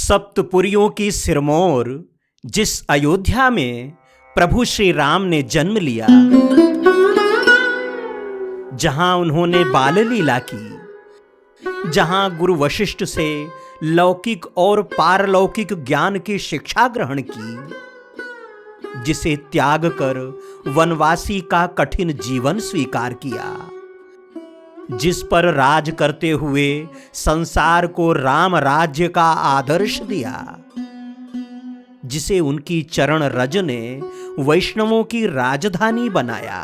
सप्तपुरियों की सिरमौर जिस अयोध्या में प्रभु श्री राम ने जन्म लिया, जहां उन्होंने बाल लीला की, जहां गुरु वशिष्ठ से लौकिक और पारलौकिक ज्ञान की शिक्षा ग्रहण की, जिसे त्याग कर वनवासी का कठिन जीवन स्वीकार किया, जिस पर राज करते हुए संसार को राम राज्य का आदर्श दिया, जिसे उनकी चरण रज ने वैष्णवों की राजधानी बनाया,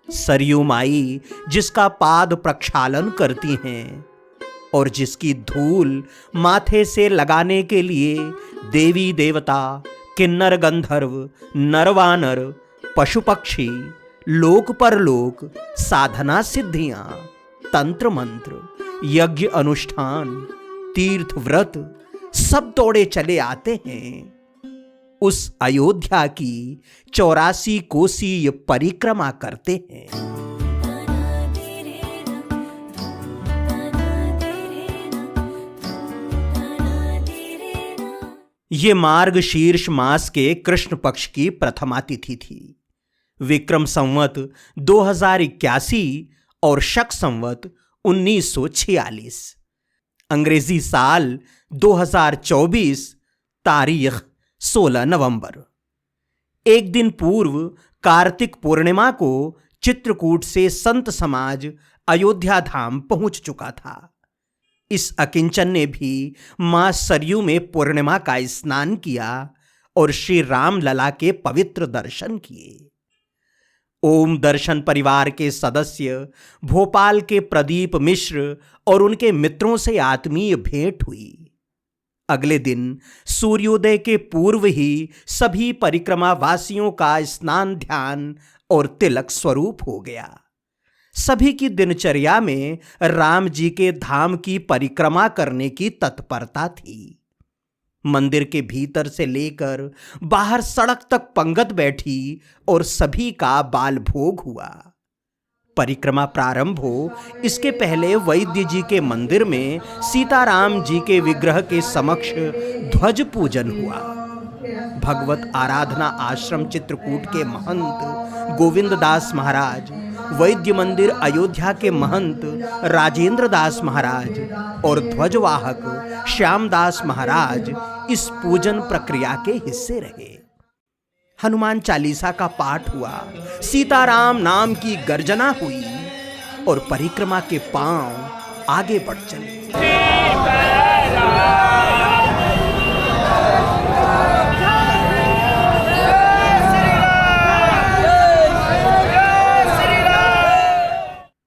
सरयू माई जिसका पाद प्रक्षालन करती हैं और जिसकी धूल माथे से लगाने के लिए देवी देवता, किन्नर गंधर्व, नरवानर, पशु पक्षी, लोक परलोक, साधना सिद्धियां, तंत्र मंत्र, यज्ञ अनुष्ठान, तीर्थ व्रत सब दौड़े चले आते हैं उस अयोध्या की 84 कोसीय परिक्रमा करते हैं। ये मार्गशीर्ष मास के कृष्ण पक्ष की प्रथमा तिथि थी। विक्रम संवत 2081 और शक संवत 1946, अंग्रेजी साल 2024, तारीख 16 नवंबर। एक दिन पूर्व कार्तिक पूर्णिमा को चित्रकूट से संत समाज अयोध्या धाम पहुंच चुका था। इस अकिंचन ने भी मां सरयू में पूर्णिमा का स्नान किया और श्री राम लला के पवित्र दर्शन किए। ओम दर्शन परिवार के सदस्य भोपाल के प्रदीप मिश्र और उनके मित्रों से आत्मीय भेंट हुई। अगले दिन सूर्योदय के पूर्व ही सभी परिक्रमा वासियों का स्नान, ध्यान और तिलक स्वरूप हो गया। सभी की दिनचर्या में राम जी के धाम की परिक्रमा करने की तत्परता थी। मंदिर के भीतर से लेकर बाहर सड़क तक पंगत बैठी और सभी का बाल भोग हुआ। परिक्रमा प्रारंभ हो इसके पहले वैद्य जी के मंदिर में सीताराम जी के विग्रह के समक्ष ध्वज पूजन हुआ। भगवत आराधना आश्रम चित्रकूट के महंत गोविंद दास महाराज, वैद्य मंदिर अयोध्या के महंत राजेंद्र दास महाराज और ध्वजवाहक श्यामदास महाराज इस पूजन प्रक्रिया के हिस्से रहे। हनुमान चालीसा का पाठ हुआ, सीताराम नाम की गर्जना हुई और परिक्रमा के पांव आगे बढ़ चले।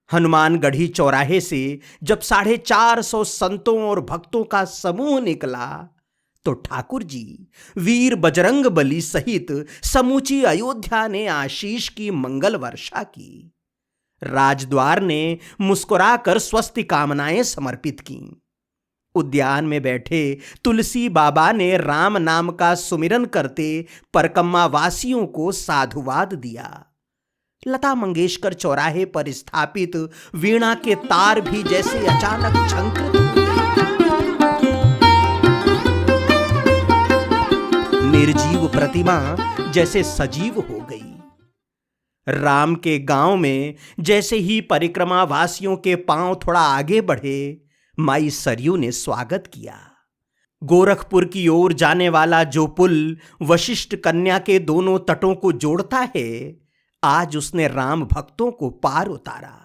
हनुमानगढ़ी चौराहे से जब 450 संतों और भक्तों का समूह निकला तो ठाकुर जी, वीर बजरंग बली सहित समूची अयोध्या ने आशीष की मंगल वर्षा की। राजद्वार ने मुस्कुराकर स्वस्ति कामनाएं समर्पित की। उद्यान में बैठे तुलसी बाबा ने राम नाम का सुमिरन करते परकम्मा वासियों को साधुवाद दिया। लता मंगेशकर चौराहे पर स्थापित वीणा के तार भी जैसे अचानक झंकृत हो गए। निर्जीव प्रतिमा जैसे सजीव हो गई। राम के गांव में जैसे ही परिक्रमा वासियों के पांव थोड़ा आगे बढ़े, माई सरयू ने स्वागत किया। गोरखपुर की ओर जाने वाला जो पुल वशिष्ठ कन्या के दोनों तटों को जोड़ता है, आज उसने राम भक्तों को पार उतारा।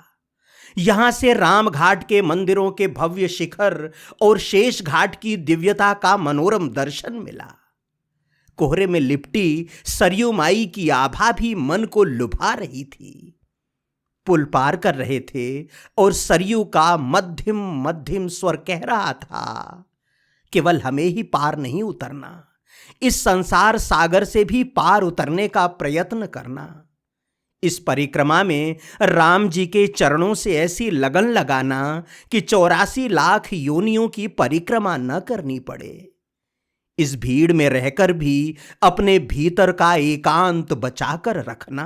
यहां से राम घाट के मंदिरों के भव्य शिखर और शेष घाट की दिव्यता का मनोरम दर्शन मिला। कोहरे में लिपटी सरयू माई की आभा भी मन को लुभा रही थी। पुल पार कर रहे थे और सरयू का मध्यम मध्यम स्वर कह रहा था, केवल हमें ही पार नहीं उतरना, इस संसार सागर से भी पार उतरने का प्रयत्न करना। इस परिक्रमा में राम जी के चरणों से ऐसी लगन लगाना कि 84 लाख योनियों की परिक्रमा न करनी पड़े। इस भीड़ में रहकर भी अपने भीतर का एकांत बचाकर रखना।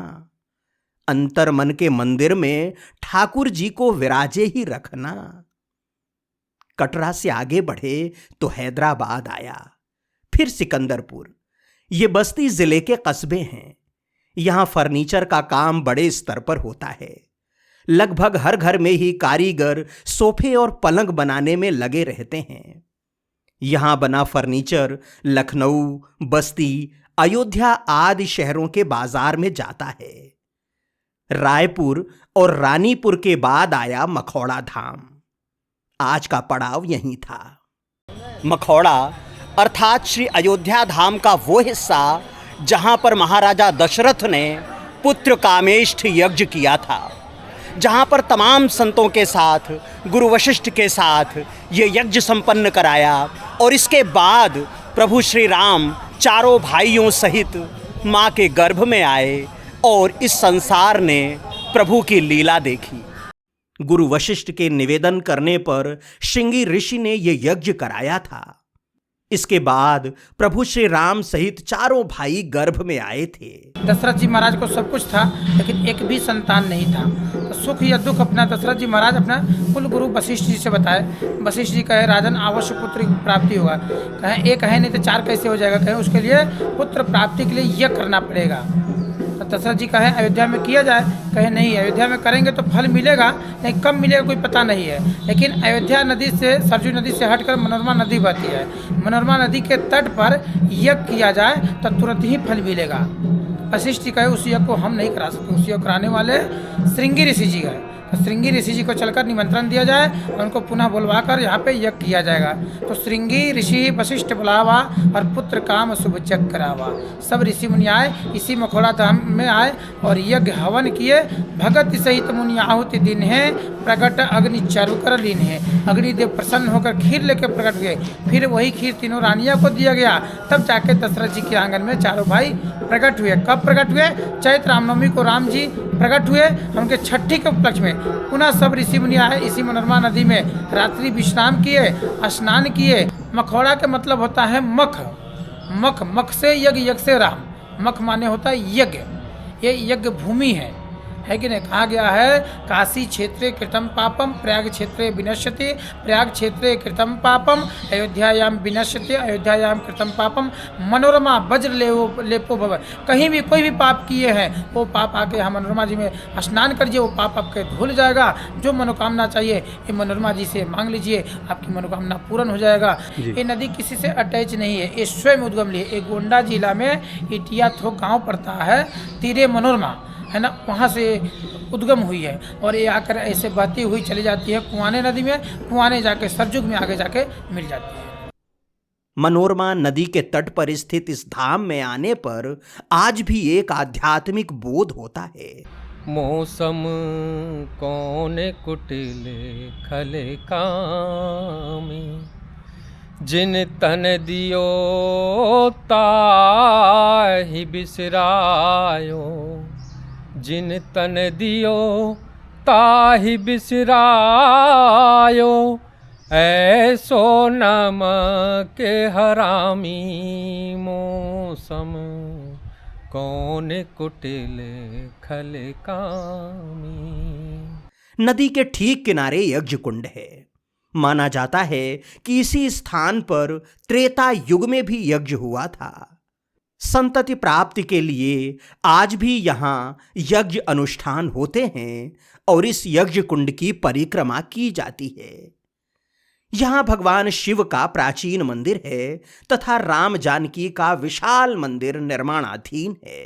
अंतर मन के मंदिर में ठाकुर जी को विराजे ही रखना। कटरा से आगे बढ़े तो हैदराबाद आया, फिर सिकंदरपुर। ये बस्ती जिले के कस्बे हैं। यहां फर्नीचर का काम बड़े स्तर पर होता है। लगभग हर घर में ही कारीगर सोफे और पलंग बनाने में लगे रहते हैं। यहां बना फर्नीचर लखनऊ, बस्ती, अयोध्या आदि शहरों के बाजार में जाता है। रायपुर और रानीपुर के बाद आया मखौड़ा धाम। आज का पड़ाव यहीं था। मखौड़ा अर्थात श्री अयोध्या धाम का वो हिस्सा जहां पर महाराजा दशरथ ने पुत्र कामेष्ठ यज्ञ किया था, जहां पर तमाम संतों के साथ, गुरु वशिष्ठ के साथ ये यज्ञ संपन्न कराया और इसके बाद प्रभु श्री राम चारों भाइयों सहित माँ के गर्भ में आए और इस संसार ने प्रभु की लीला देखी। गुरु वशिष्ठ के निवेदन करने पर श्रृंगी ऋषि ने ये यज्ञ कराया था। इसके बाद प्रभु श्री राम सहित चारों भाई गर्भ में आए थे। दशरथ जी महाराज को सब कुछ था, लेकिन एक भी संतान नहीं था। तो सुख या दुख अपना दशरथ जी महाराज अपना कुल गुरु वशिष्ठ जी से बताए। वशिष्ठ जी कहे राजन अवश्य पुत्र की प्राप्ति होगा। कहे एक है नहीं तो चार कैसे हो जाएगा। कहे उसके लिए पुत्र प्राप्ति के लिए यज्ञ करना पड़ेगा। तो दशरथ जी कहे अयोध्या में किया जाए। कहे नहीं, अयोध्या में करेंगे तो फल मिलेगा, नहीं कब मिलेगा कोई पता नहीं है। लेकिन अयोध्या नदी से, सरजू नदी से हटकर मनोरमा नदी बहती है। मनोरमा नदी के तट पर यज्ञ किया जाए तो तुरंत ही फल मिलेगा। वशिष्ठ जी कहे उस यज्ञ को हम नहीं करा सकते, उस यज्ञ कराने वाले श्रृंगी ऋषि जी गए। तो श्रृंगी ऋषि जी को चलकर निमंत्रण दिया जाए और उनको पुनः बुलवाकर यहाँ पे यज्ञ किया जाएगा। तो श्रृंगी ऋषि वशिष्ठ बुलावा और पुत्र काम शुभ जग करावा। सब ऋषि मुनि आए, इसी मखौड़ा धाम में आए और यज्ञ हवन किए। भगत सहित मुनि आहुति दिन है, प्रकट अग्नि चारु कर लीन है। अग्निदेव प्रसन्न होकर खीर लेकर प्रकट हुए। फिर वही खीर तीनों रानियों को दिया गया। तब जाके दशरथ जी के आंगन में चारों भाई प्रकट हुए। कब प्रकट हुए? चैत्र रामनवमी को राम जी प्रकट हुए। उनके छठी के उपलक्ष्य में पुनः सब ऋषि मुनि आए, इसी मनोरमा नदी में रात्रि विश्राम किए, स्नान किए। मखौड़ा का मतलब होता है मख। मख, मख से यज्ञ, यज्ञ से राम। मख माने होता है यज्ञ। ये यज्ञ भूमि है कि नहीं? कहा गया है काशी क्षेत्रे कृतम पापम प्रयाग क्षेत्रे विनश्यति, प्रयाग क्षेत्रे कृतम पापम अयोध्यायाम विनश्यति, अयोध्यायाम कृतम पापम मनोरमा वज्र लेपो भव। कहीं भी कोई भी पाप किए हैं वो पाप आके यहाँ मनोरमा जी में स्नान करिए, वो पाप आपके धुल जाएगा। जो मनोकामना चाहिए ये मनोरमा जी से मांग लीजिए, आपकी मनोकामना पूर्ण हो जाएगा। ये नदी किसी से अटैच नहीं है, ये स्वयं उद्गम ली है। ये गोंडा जिला में इटिया थोक गाँव पड़ता है, तीरे मनोरमा है ना, वहाँ से उद्गम हुई है और ये आकर ऐसे बहती हुई चली जाती है कुआने नदी में। कुआने जाके सरजुग में आगे जाके मिल जाती है। मनोरमा नदी के तट पर स्थित इस धाम में आने पर आज भी एक आध्यात्मिक बोध होता है। मौसम कौन कुटिले खले कामी, जिन तन दियो ताहि बिसरायो, जिन तन दियो ताहि बिसरायो, ऐसो नमक हरामी मौसम कौन कुटिले खले कामी। नदी के ठीक किनारे यज्ञ कुंड है। माना जाता है कि इसी स्थान पर त्रेता युग में भी यज्ञ हुआ था। संतति प्राप्ति के लिए आज भी यहाँ यज्ञ अनुष्ठान होते हैं और इस यज्ञ कुंड की परिक्रमा की जाती है। यहाँ भगवान शिव का प्राचीन मंदिर है तथा राम जानकी का विशाल मंदिर निर्माणाधीन है।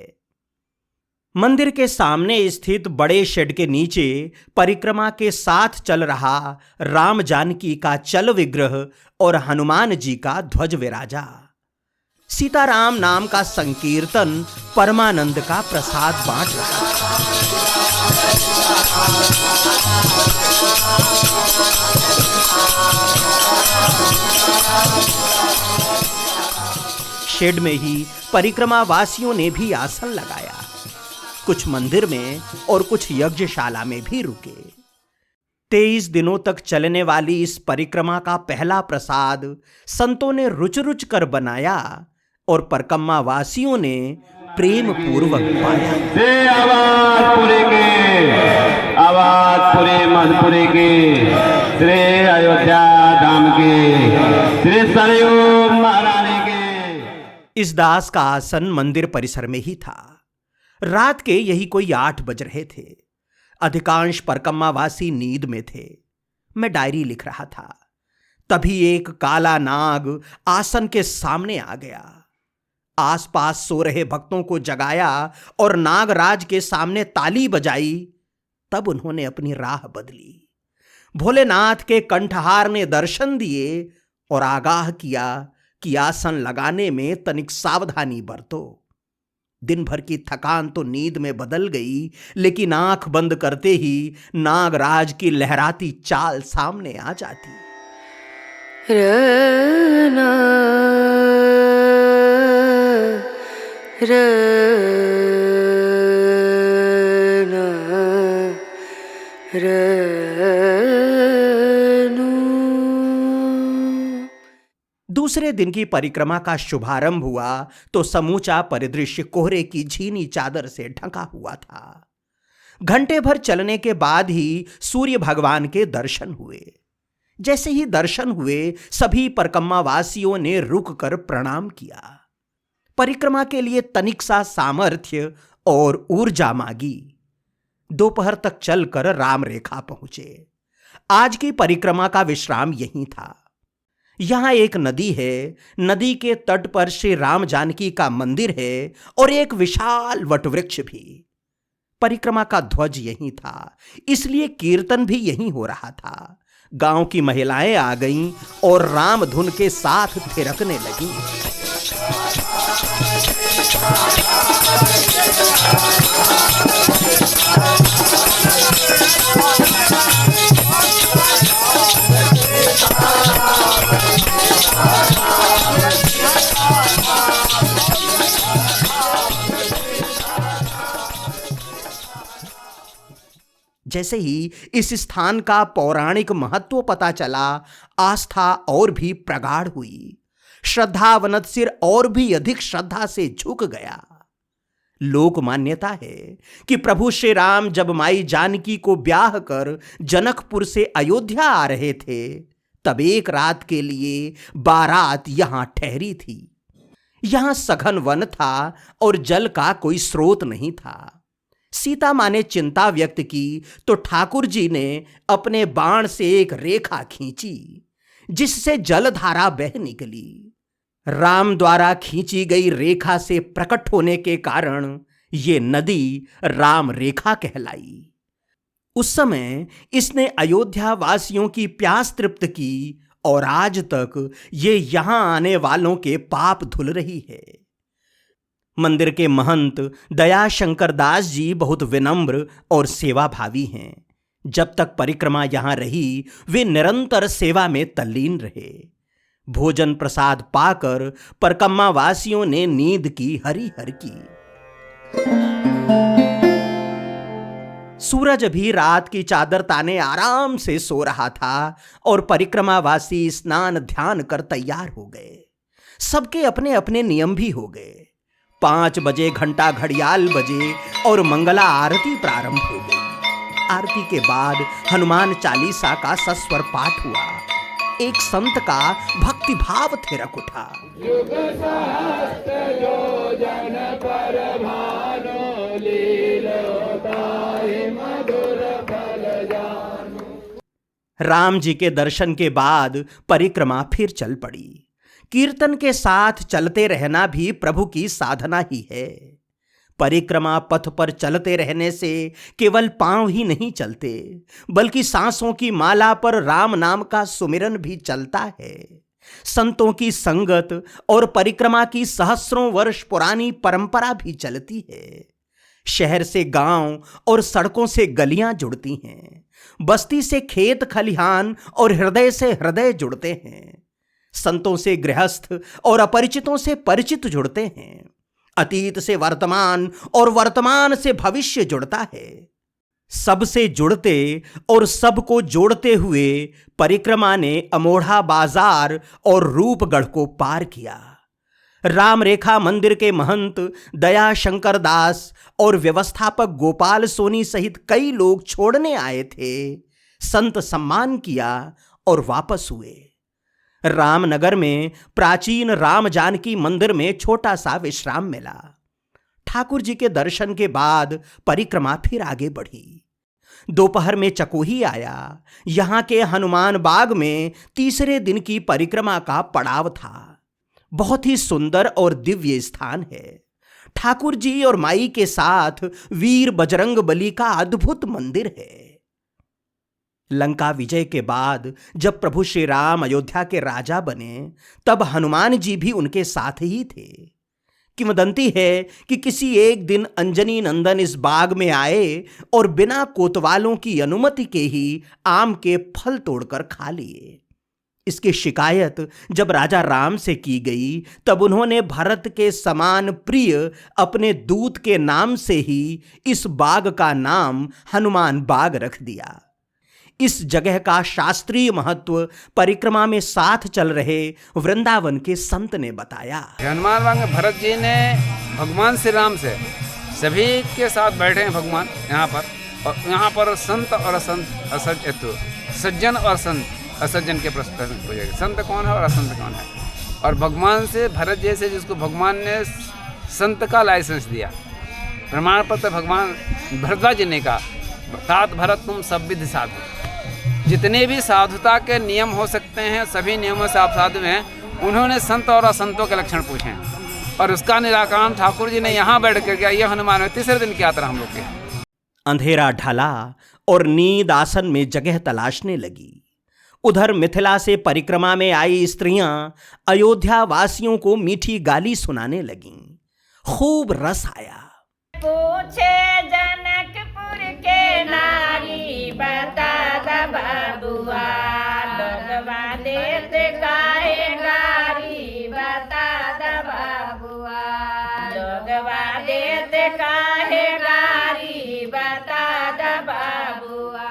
मंदिर के सामने स्थित बड़े शेड के नीचे परिक्रमा के साथ चल रहा राम जानकी का चल विग्रह और हनुमान जी का ध्वज विराजा। सीताराम नाम का संकीर्तन परमानंद का प्रसाद बांट रहा है। शेड में ही परिक्रमा वासियों ने भी आसन लगाया। कुछ मंदिर में और कुछ यज्ञशाला में भी रुके। 23 दिनों तक चलने वाली इस परिक्रमा का पहला प्रसाद संतों ने रुच रुच कर बनाया और परिक्रमा वासियों ने प्रेम पूर्वक पाया। आवाज पूरे मधुपुरी की श्री अयोध्या धाम की, श्री सरयू महारानी की। इस दास का आसन मंदिर परिसर में ही था। रात के यही कोई 8 बज रहे थे। अधिकांश परकम्मावासी नींद में थे। मैं डायरी लिख रहा था, तभी एक काला नाग आसन के सामने आ गया। आसपास सो रहे भक्तों को जगाया और नागराज के सामने ताली बजाई। तब उन्होंने अपनी राह बदली। भोलेनाथ के कंठहार ने दर्शन दिए और आगाह किया कि आसन लगाने में तनिक सावधानी बरतो। दिन भर की थकान तो नींद में बदल गई, लेकिन आंख बंद करते ही नागराज की लहराती चाल सामने आ जाती। रना रना रनु। दूसरे दिन की परिक्रमा का शुभारंभ हुआ तो समूचा परिदृश्य कोहरे की झीनी चादर से ढका हुआ था। घंटे भर चलने के बाद ही सूर्य भगवान के दर्शन हुए। जैसे ही दर्शन हुए सभी परकम्मावासियों ने रुक कर प्रणाम किया। परिक्रमा के लिए तनिक सा सामर्थ्य और ऊर्जा मांगी। दोपहर तक चलकर राम रेखा पहुंचे। आज की परिक्रमा का विश्राम यहीं था। यहां एक नदी है। नदी के तट पर श्री राम जानकी का मंदिर है और एक विशाल वटवृक्ष भी। परिक्रमा का ध्वज यहीं था, इसलिए कीर्तन भी यहीं हो रहा था। गांव की महिलाएं आ गईं और राम धुन के साथ थिरकने लगीं। जैसे ही इस स्थान का पौराणिक महत्व पता चला, आस्था और भी प्रगाढ़ हुई। श्रद्धावनत सिर और भी अधिक श्रद्धा से झुक गया। लोक मान्यता है कि प्रभु श्री राम जब माई जानकी को ब्याह कर जनकपुर से अयोध्या आ रहे थे, तब एक रात के लिए बारात यहां ठहरी थी। यहां सघन वन था और जल का कोई स्रोत नहीं था। सीता मां ने चिंता व्यक्त की तो ठाकुर जी ने अपने बाण से एक रेखा खींची, जिससे जलधारा बह निकली। राम द्वारा खींची गई रेखा से प्रकट होने के कारण ये नदी राम रेखा कहलाई। उस समय इसने अयोध्या वासियों की प्यास तृप्त की और आज तक ये यहां आने वालों के पाप धुल रही है। मंदिर के महंत दयाशंकर दास जी बहुत विनम्र और सेवाभावी हैं। जब तक परिक्रमा यहां रही, वे निरंतर सेवा में तल्लीन रहे। भोजन प्रसाद पाकर परकम्मा वासियों ने नींद की हरी हर की। सूरज भी रात की चादर ताने आराम से सो रहा था और परिक्रमावासी स्नान ध्यान कर तैयार हो गए। सबके अपने अपने नियम भी हो गए। 5 बजे घंटा घड़ियाल बजे और मंगला आरती प्रारंभ हो गई। आरती के बाद हनुमान चालीसा का सस्वर पाठ हुआ। एक संत का भक्ति भाव थिरक उठा। राम जी के दर्शन के बाद परिक्रमा फिर चल पड़ी। कीर्तन के साथ चलते रहना भी प्रभु की साधना ही है। परिक्रमा पथ पर चलते रहने से केवल पांव ही नहीं चलते, बल्कि सांसों की माला पर राम नाम का सुमिरन भी चलता है। संतों की संगत और परिक्रमा की सहस्रों वर्ष पुरानी परंपरा भी चलती है। शहर से गांव और सड़कों से गलियां जुड़ती हैं। बस्ती से खेत खलिहान और हृदय से हृदय जुड़ते हैं। संतों से गृहस्थ और अपरिचितों से परिचित जुड़ते हैं। अतीत से वर्तमान और वर्तमान से भविष्य जुड़ता है। सबसे जुड़ते और सबको जोड़ते हुए परिक्रमा ने अमोढ़ा बाजार और रूपगढ़ को पार किया। राम रेखा मंदिर के महंत दयाशंकर दास और व्यवस्थापक गोपाल सोनी सहित कई लोग छोड़ने आए थे। संत सम्मान किया और वापस हुए। रामनगर में प्राचीन राम जानकी मंदिर में छोटा सा विश्राम मिला। ठाकुर जी के दर्शन के बाद परिक्रमा फिर आगे बढ़ी। दोपहर में चकोही आया। यहां के हनुमान बाग में तीसरे दिन की परिक्रमा का पड़ाव था। बहुत ही सुंदर और दिव्य स्थान है। ठाकुर जी और माई के साथ वीर बजरंग बली का अद्भुत मंदिर है। लंका विजय के बाद जब प्रभु श्री राम अयोध्या के राजा बने, तब हनुमान जी भी उनके साथ ही थे। किंवदंती है कि किसी एक दिन अंजनी नंदन इस बाग में आए और बिना कोतवालों की अनुमति के ही आम के फल तोड़कर खा लिए। इसकी शिकायत जब राजा राम से की गई, तब उन्होंने भरत के समान प्रिय अपने दूत के नाम से ही इस बाग का नाम हनुमान बाग रख दिया। इस जगह का शास्त्रीय महत्व परिक्रमा में साथ चल रहे वृंदावन के संत ने बताया। हनुमान बाग में भरत जी ने भगवान श्री राम से सभी के साथ बैठे हैं भगवान यहाँ पर, और यहाँ पर संत और असंत, सज्जन और संत असज्जन के प्रश्न हो जाएंगे। संत कौन है और असंत कौन है। और भगवान से भरत जैसे जिसको भगवान ने संत का लाइसेंस दिया, प्रमाण पत्र भगवान भरद्वाज जी ने कहा, तात भरत तुम सब विधि साधु। जितने भी साधुता के नियम हो सकते हैं सभी नियमों से आप साधु हैं। उन्होंने संत और असंतों के लक्षण पूछे हैं और उसका निराकरण ठाकुर जी ने यहाँ बैठ कर किया। यह हनुमान में तीसरे दिन की यात्रा हम लोग की। अंधेरा ढला और नींद आसन में जगह तलाशने लगी। उधर मिथिला से परिक्रमा में आई स्त्रियां अयोध्या वासियों को मीठी गाली सुनाने लगीं। खूब रस आया। पूछे जनकपुर के नारी, बता दा बाबुआ, लोगवा देत काहे गारी, बता दा बाबुआ, लोगवा देत काहे गारी, बता दा बाबुआ।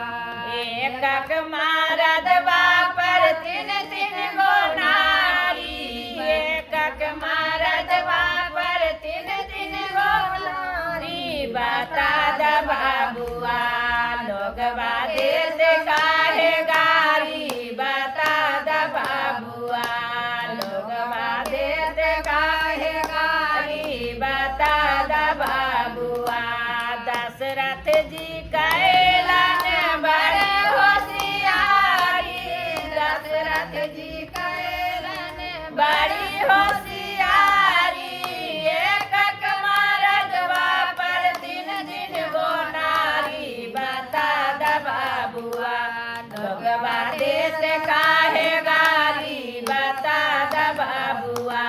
एकक मारदवा पर तीन तीन गो नारी, एकक मारदवा पर तीन तीन गो नारी, बता दा बाबुआ, लोगवा देत काहे गारी, बता दा बाबुआ, लोगवा देत काहे गारी, बता दा बाबुआ। दशरथ जी कैलन बड़े होशियारी, दशरथ जी कैलन बड़ी होशियारी, एकक मारदवा पर तीन दिन गो नारी, बता दा बाबुआ, लोगवा देत काहे गारी, बता दा बाबुआ,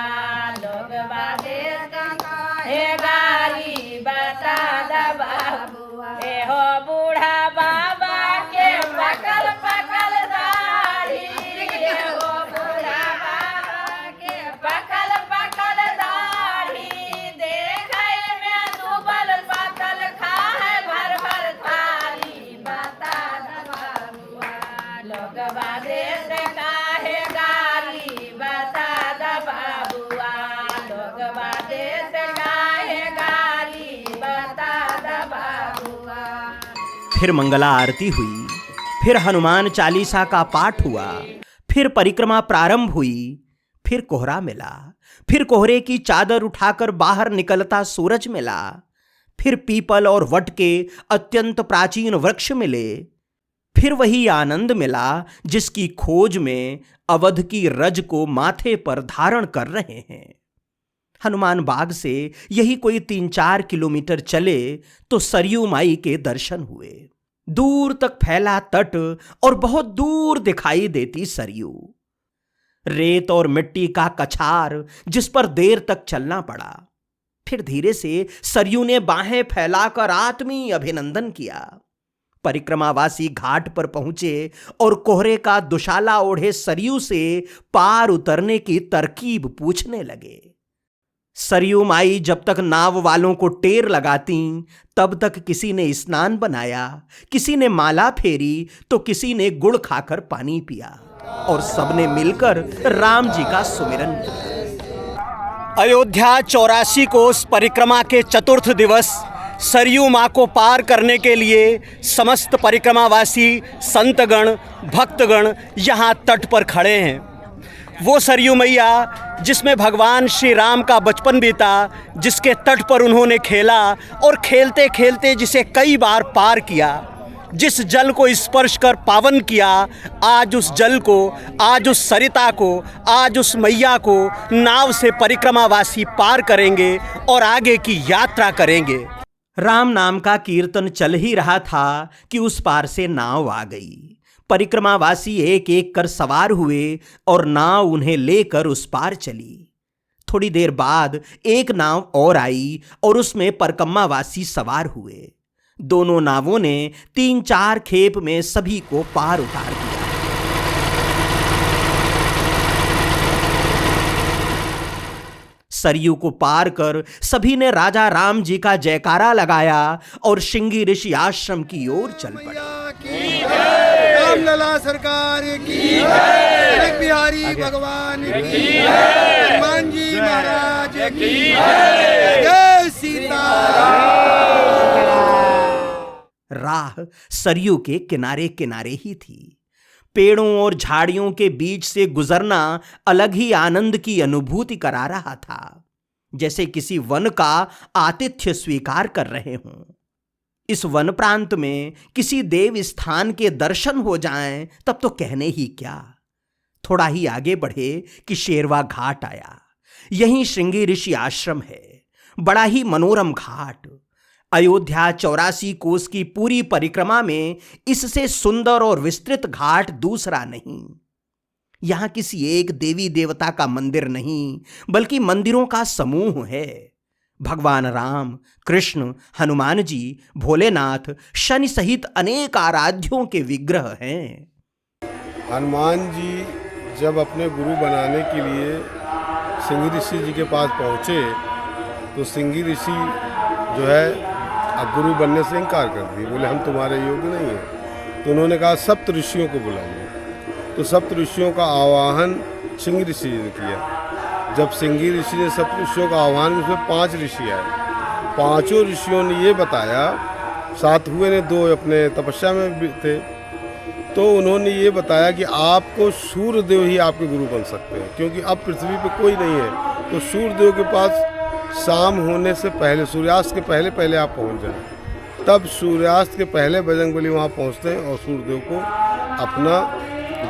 लोगवा देत काहे गारी, बता दा बाबुआ। एहो बूढ़ा बाबा के पकल पकल दाढ़ी, एहो बूढ़ा बाबा के पकल पकल दाढ़ी, देखै में दुबल पातल खाए भर भर थाली, बता दा बाबुआ, लोगवा देत काहे गारी, बता दा बाबुआ, लोगवा देत काहे गारी, बता दा बाबुआ। फिर मंगला आरती हुई, फिर हनुमान चालीसा का पाठ हुआ, फिर परिक्रमा प्रारंभ हुई, फिर कोहरा मिला, फिर कोहरे की चादर उठाकर बाहर निकलता सूरज मिला, फिर पीपल और वट के अत्यंत प्राचीन वृक्ष मिले, फिर वही आनंद मिला जिसकी खोज में अवध की रज को माथे पर धारण कर रहे हैं। हनुमान बाग से यही कोई 3-4 किलोमीटर चले तो सरयू माई के दर्शन हुए। दूर तक फैला तट और बहुत दूर दिखाई देती सरयू। रेत और मिट्टी का कछार जिस पर देर तक चलना पड़ा। फिर धीरे से सरयू ने बाहें फैलाकर आत्मीय अभिनंदन किया। परिक्रमावासी घाट पर पहुंचे और कोहरे का दुशाला ओढ़े सरयू से पार उतरने की तरकीब पूछने लगे। सरयू माई जब तक नाव वालों को टेर लगाती, तब तक किसी ने स्नान बनाया, किसी ने माला फेरी तो किसी ने गुड़ खाकर पानी पिया और सबने मिलकर राम जी का सुमिरन किया। अयोध्या 84 कोस परिक्रमा के चतुर्थ दिवस सरयू माँ को पार करने के लिए समस्त परिक्रमावासी संतगण भक्तगण यहाँ तट पर खड़े हैं। वो सरयू मैया जिसमें भगवान श्री राम का बचपन बीता, जिसके तट पर उन्होंने खेला और खेलते खेलते जिसे कई बार पार किया, जिस जल को स्पर्श कर पावन किया, आज उस जल को, आज उस सरिता को, आज उस मैया को नाव से परिक्रमावासी पार करेंगे और आगे की यात्रा करेंगे। राम नाम का कीर्तन चल ही रहा था कि उस पार से नाव आ गई। परिक्रमावासी एक एक कर सवार हुए और नाव उन्हें लेकर उस पार चली। थोड़ी देर बाद एक नाव और आई और उसमें परिक्रमावासी सवार हुए। दोनों नावों ने 3-4 खेप में सभी को पार उतार दिया। सरयू को पार कर सभी ने राजा राम जी का जयकारा लगाया और श्रृंगी ऋषि आश्रम की ओर चल पड़े। रामलला सरकार की जय, बिहारी भगवान की जय, हनुमान जी महाराज की जय, सीता। राह सरयू के किनारे किनारे ही थी। पेड़ों और झाड़ियों के बीच से गुजरना अलग ही आनंद की अनुभूति करा रहा था, जैसे किसी वन का आतिथ्य स्वीकार कर रहे हों। इस वन प्रांत में किसी देव स्थान के दर्शन हो जाएं तब तो कहने ही क्या। थोड़ा ही आगे बढ़े कि शेरवा घाट आया। यहीं श्रृंगी ऋषि आश्रम है। बड़ा ही मनोरम घाट। अयोध्या 84 कोस की पूरी परिक्रमा में इससे सुंदर और विस्तृत घाट दूसरा नहीं। यहां किसी एक देवी देवता का मंदिर नहीं, बल्कि मंदिरों का समूह है। भगवान राम, कृष्ण, हनुमान जी, भोलेनाथ, शनि सहित अनेक आराध्यों के विग्रह हैं। हनुमान जी जब अपने गुरु बनाने के लिए श्रृंगी ऋषि जी के पास पहुँचे तो श्रृंगी ऋषि जो है अब गुरु बनने से इनकार कर दी। बोले हम तुम्हारे योग्य नहीं हैं। तो उन्होंने कहा सप्त ऋषियों को बुलाइए। तो सप्त ऋषियों का आवाहन श्रृंगी ऋषि ने किया। जब श्रृंगी ऋषि ने सप्त ऋषियों का आह्वान किया उसमें 5 ऋषि आए। 5 ऋषियों ने ये बताया, 7 हुए ने 2 अपने तपस्या में भी थे, तो उन्होंने ये बताया कि आपको सूर्यदेव ही आपके गुरु बन सकते हैं, क्योंकि अब पृथ्वी पर कोई नहीं है। तो सूर्यदेव के पास शाम होने से पहले, सूर्यास्त के पहले पहले आप पहुंच जाएं। तब सूर्यास्त के पहले बजरंगबली वहां पहुंचते हैं और सूर्यदेव को अपना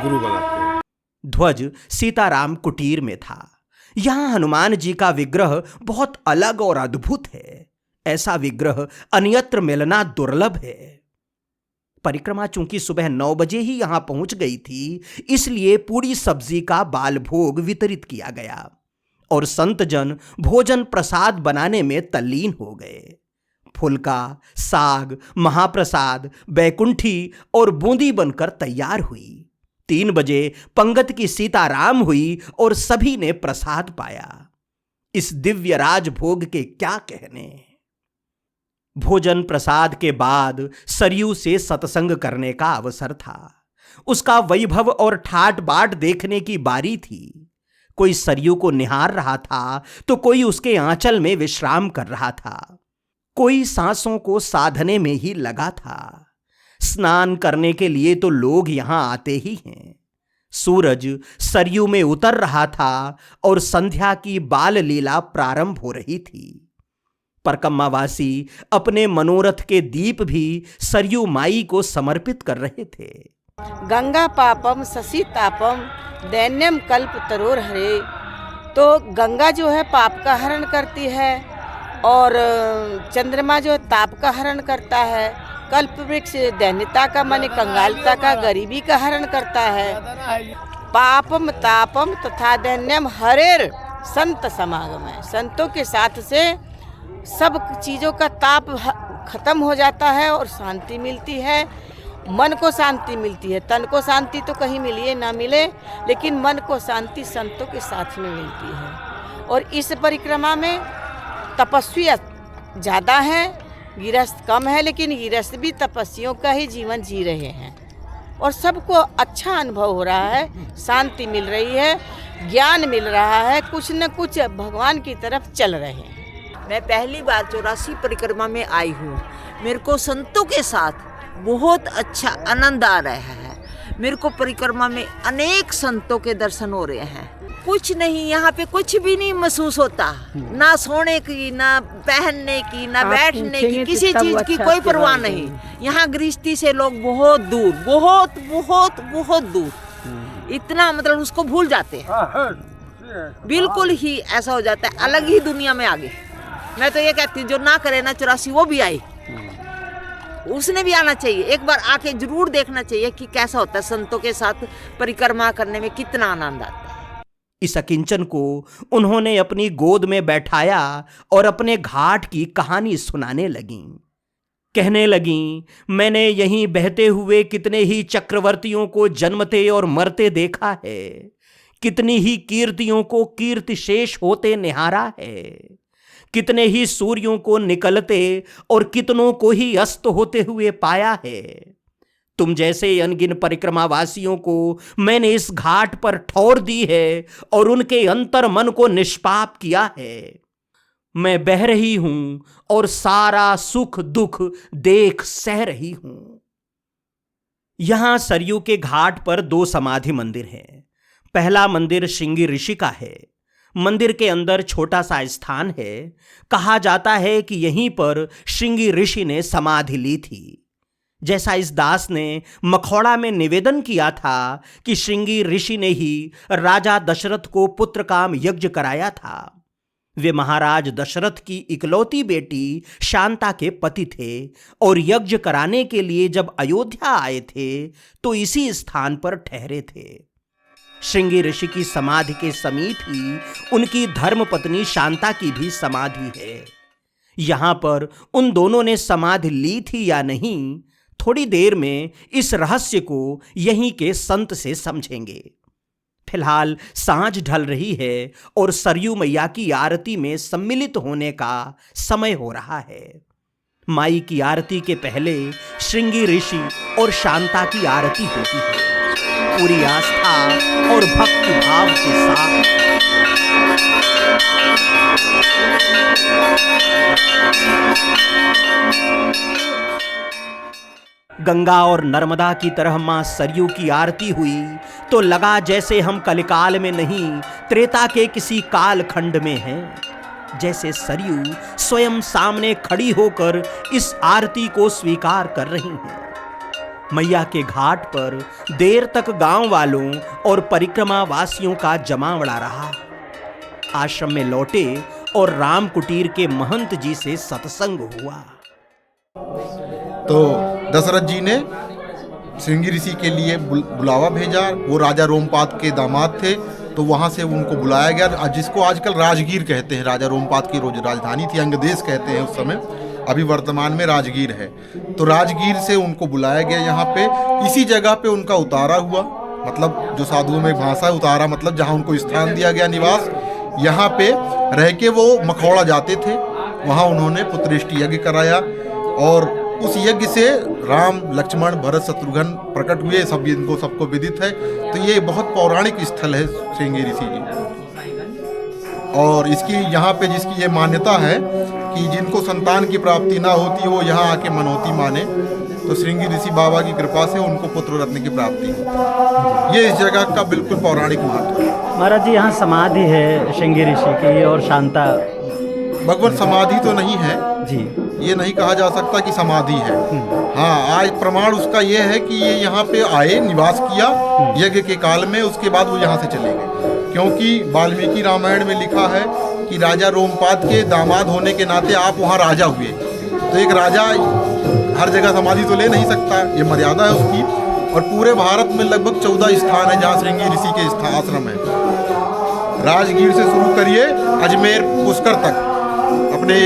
गुरु बनाते हैं। ध्वज सीताराम कुटीर में था। यहां हनुमान जी का विग्रह बहुत अलग और अद्भुत है। ऐसा विग्रह अन्यत्र मिलना दुर्लभ है। परिक्रमा चूंकि सुबह 9 बजे ही यहां पहुंच गई थी, इसलिए पूरी सब्जी का बाल भोग वितरित किया गया और संतजन भोजन प्रसाद बनाने में तल्लीन हो गए। फुलका, साग, महाप्रसाद, बैकुंठी और बूंदी बनकर तैयार हुई। 3 बजे पंगत की सीताराम हुई और सभी ने प्रसाद पाया। इस दिव्य राजभोग के क्या कहने। भोजन प्रसाद के बाद सरयू से सत्संग करने का अवसर था। उसका वैभव और ठाट बाट देखने की बारी थी। कोई सरयू को निहार रहा था तो कोई उसके आंचल में विश्राम कर रहा था। कोई सांसों को साधने में ही लगा था। स्नान करने के लिए तो लोग यहां आते ही हैं। सूरज सरयू में उतर रहा था और संध्या की बाल लीला प्रारंभ हो रही थी। परिक्रमावासी अपने मनोरथ के दीप भी सरयू माई को समर्पित कर रहे थे। गंगा पापम शशि तापम दैन्यम कल्प तरोर हरे। तो गंगा जो है पाप का हरण करती है और चंद्रमा जो ताप का हरण करता है। कल्प वृक्ष दैन्यता का माने कंगालता का, गरीबी का हरण करता है। पापम तापम तथा दैन्यम हरेर संत समागम है। संतों के साथ से सब चीज़ों का ताप खत्म हो जाता है और शांति मिलती है। मन को शांति मिलती है। तन को शांति तो कहीं मिले ना मिले, लेकिन मन को शांति संतों के साथ में मिलती है। और इस परिक्रमा में तपस्वी ज़्यादा हैं, गृहस्थ कम है, लेकिन गृहस्थ भी तपस्वियों का ही जीवन जी रहे हैं और सबको अच्छा अनुभव हो रहा है। शांति मिल रही है, ज्ञान मिल रहा है, कुछ न कुछ भगवान की तरफ चल रहे हैं। मैं पहली बार 84 परिक्रमा में आई हूँ। मेरे को संतों के साथ बहुत अच्छा आनंद आ रहा है। मेरे को परिक्रमा में अनेक संतों के दर्शन हो रहे हैं। कुछ नहीं, यहाँ पे कुछ भी नहीं महसूस होता, ना सोने की, ना पहनने की, ना बैठने की, किसी चीज की कोई परवाह नहीं। यहाँ गृहस्थी से लोग बहुत दूर, बहुत बहुत बहुत दूर, इतना मतलब उसको भूल जाते हैं, बिल्कुल ही ऐसा हो जाता है, अलग ही दुनिया में आगे। मैं तो ये कहती हूँ जो ना करे ना 84 वो भी आए, उसने भी आना चाहिए, एक बार आके जरूर देखना चाहिए कि कैसा होता है संतों के साथ परिक्रमा करने में, कितना आनंद आता है। इस अकिंचन को उन्होंने अपनी गोद में बैठाया और अपने घाट की कहानी सुनाने लगीं। कहने लगीं, मैंने यहीं बहते हुए कितने ही चक्रवर्तियों को जन्मते और मरते देखा है, कितनी ही कीर्तियों को कीर्तिशेष होते निहारा है, कितने ही सूर्यों को निकलते और कितनों को ही अस्त होते हुए पाया है। तुम जैसे अनगिन परिक्रमावासियों को मैंने इस घाट पर ठौर दी है और उनके अंतर मन को निष्पाप किया है। मैं बह रही हूं और सारा सुख दुख देख सह रही हूं। यहां सरयू के घाट पर 2 समाधि मंदिर हैं। पहला मंदिर श्रृंगी ऋषि का है। मंदिर के अंदर छोटा सा स्थान है। कहा जाता है कि यहीं पर श्रृंगी ऋषि ने समाधि ली थी। जैसा इस दास ने मखौड़ा में निवेदन किया था कि श्रृंगी ऋषि ने ही राजा दशरथ को पुत्र काम यज्ञ कराया था। वे महाराज दशरथ की इकलौती बेटी शांता के पति थे और यज्ञ कराने के लिए जब अयोध्या आए थे तो इसी स्थान पर ठहरे थे। श्रृंगी ऋषि की समाधि के समीप ही उनकी धर्मपत्नी शांता की भी समाधि है। यहां पर उन दोनों ने समाधि ली थी या नहीं, थोड़ी देर में इस रहस्य को यहीं के संत से समझेंगे। फिलहाल सांझ ढल रही है और सरयू मैया की आरती में सम्मिलित होने का समय हो रहा है। माई की आरती के पहले श्रृंगी ऋषि और शांता की आरती होती है, पूरी आस्था और भक्ति भाव के साथ। गंगा और नर्मदा की तरह मां सरयू की आरती हुई तो लगा जैसे हम कलिकाल में नहीं, त्रेता के किसी काल खंड में हैं। जैसे सरयू स्वयं सामने खड़ी होकर इस आरती को स्वीकार कर रही हैं। मैया के घाट पर देर तक गांव वालों और परिक्रमा वासियों का जमावड़ा रहा। आश्रम में लौटे और राम कुटीर के महंत जी से सत्संग हुआ। तो दशरथ जी ने श्रृंगी ऋषि के लिए बुलावा भेजा। वो राजा रोमपाद के दामाद थे, तो वहाँ से उनको बुलाया गया, जिसको आजकल राजगीर कहते हैं। राजा रोमपाद की राजधानी थी, अंगदेश कहते हैं उस समय, अभी वर्तमान में राजगीर है। तो राजगीर से उनको बुलाया गया यहाँ पे। इसी जगह पे उनका उतारा हुआ, मतलब जो साधुओं में भाषा है उतारा, मतलब जहाँ उनको स्थान दिया गया निवास। यहाँ पे रह के वो मखौड़ा जाते थे, वहाँ उन्होंने पुत्रेष्टि यज्ञ कराया और उस यज्ञ से राम लक्ष्मण भरत शत्रुघ्न प्रकट हुए। सब इनको सबको विदित है। तो ये बहुत पौराणिक स्थल है श्रृंगी ऋषि जी। और इसकी यहाँ पे जिसकी ये मान्यता है कि जिनको संतान की प्राप्ति ना होती वो यहाँ आके मनौती माने, तो श्रृंगी ऋषि बाबा की कृपा से उनको पुत्र रत्न की प्राप्ति हुई। ये इस जगह का बिल्कुल पौराणिक महत्व है। महाराज जी, यहाँ समाधि है श्रृंगी ऋषि की और शांता। भगवत समाधि तो नहीं है जी, ये नहीं कहा जा सकता कि समाधि है। हाँ, आज प्रमाण उसका ये है कि ये यहाँ पे आए, निवास किया यज्ञ के काल में, उसके बाद वो यहाँ से चले गए। क्योंकि वाल्मीकि रामायण में लिखा है कि राजा रोमपाद के दामाद होने के नाते आप वहाँ राजा हुए। तो एक राजा हर जगह समाधि तो ले नहीं सकता, ये मर्यादा है उसकी। और पूरे भारत में लगभग 14 स्थान है जहाँ श्रृंगी ऋषि के आश्रम है। राजगीर से शुरू करिए अजमेर पुष्कर तक, अपने